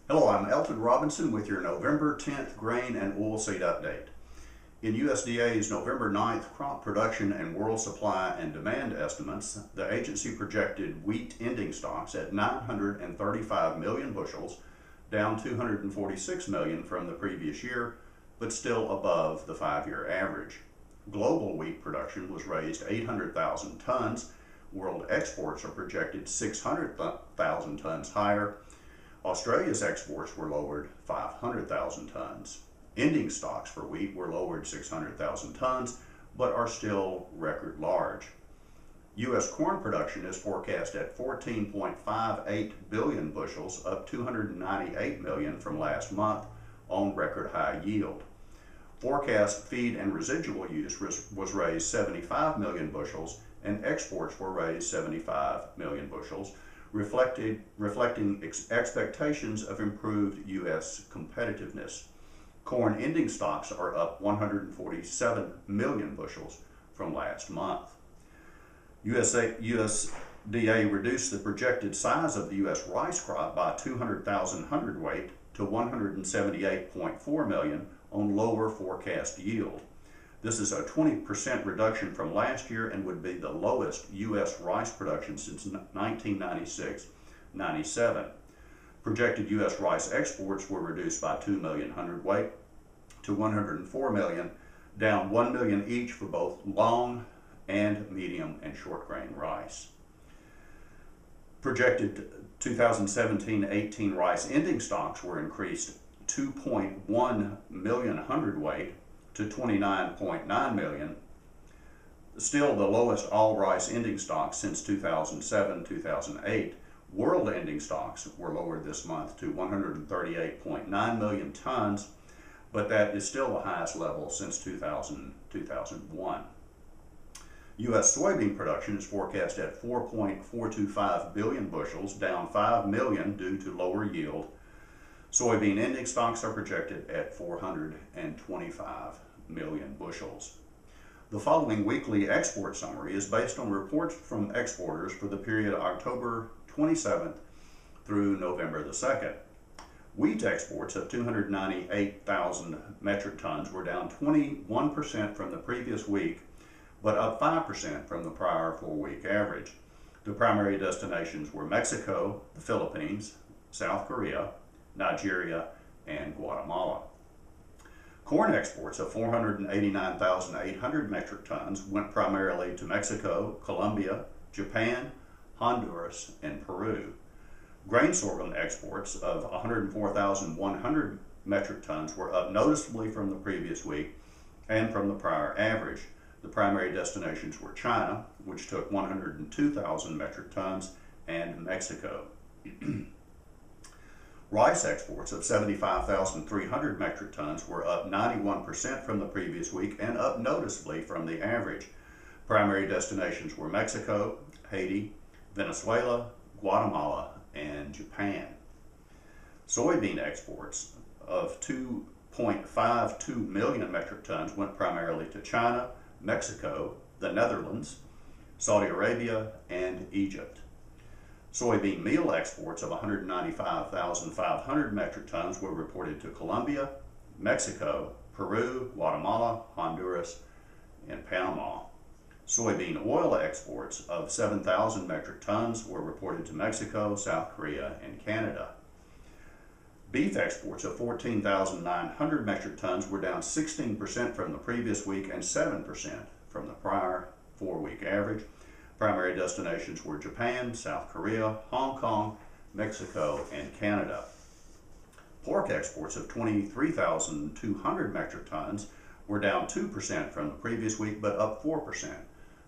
Hello, I'm Elton Robinson with your November 10th grain and oilseed update. In USDA's November 9th crop production and world supply and demand estimates, the agency projected wheat ending stocks at 935 million bushels, down 246 million from the previous year, but still above the 5-year average. Global wheat production was raised 800,000 tons. World exports are projected 600,000 tons higher. Australia's exports were lowered 500,000 tons. Ending stocks for wheat were lowered 600,000 tons, but are still record large. U.S. corn production is forecast at 14.58 billion bushels, up 298 million from last month on record high yield. Forecast feed and residual use was raised 75 million bushels, and exports were raised 75 million bushels, reflecting expectations of improved U.S. competitiveness. Corn ending stocks are up 147 million bushels from last month. USDA reduced the projected size of the U.S. rice crop by 200,000 hundredweight to 178.4 million on lower forecast yield. This is a 20% reduction from last year and would be the lowest U.S. rice production since 1996-97. Projected U.S. rice exports were reduced by 2 million hundredweight to 104 million, down 1 million each for both long and medium and short grain rice. Projected 2017-18 rice ending stocks were increased 2.1 million hundredweight to 29.9 million, still the lowest all rice ending stocks since 2007-2008. World ending stocks were lowered this month to 138.9 million tons, but that is still the highest level since 2000-2001. U.S. soybean production is forecast at 4.425 billion bushels, down 5 million due to lower yield. Soybean ending stocks are projected at 425 million bushels. The following weekly export summary is based on reports from exporters for the period October 27th through November the 2nd. Wheat exports of 298,000 metric tons were down 21% from the previous week, but up 5% from the prior 4-week average. The primary destinations were Mexico, the Philippines, South Korea, Nigeria, and Guatemala. Corn exports of 489,800 metric tons went primarily to Mexico, Colombia, Japan, Honduras, and Peru. Grain sorghum exports of 104,100 metric tons were up noticeably from the previous week and from the prior average. The primary destinations were China, which took 102,000 metric tons, and Mexico. Rice exports of 75,300 metric tons were up 91% from the previous week and up noticeably from the average. Primary destinations were Mexico, Haiti, Venezuela, Guatemala, and Japan. Soybean exports of 2.52 million metric tons went primarily to China, Mexico, the Netherlands, Saudi Arabia, and Egypt. Soybean meal exports of 195,500 metric tons were reported to Colombia, Mexico, Peru, Guatemala, Honduras, and Panama. Soybean oil exports of 7,000 metric tons were reported to Mexico, South Korea, and Canada. Beef exports of 14,900 metric tons were down 16% from the previous week and 7% from the prior 4-week average. Primary destinations were Japan, South Korea, Hong Kong, Mexico, and Canada. Pork exports of 23,200 metric tons were down 2% from the previous week, but up 4%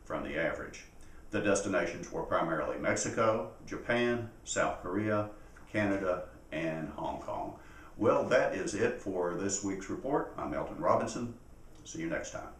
from the average. The destinations were primarily Mexico, Japan, South Korea, Canada, and Hong Kong. Well, that is it for this week's report. I'm Elton Robinson. See you next time.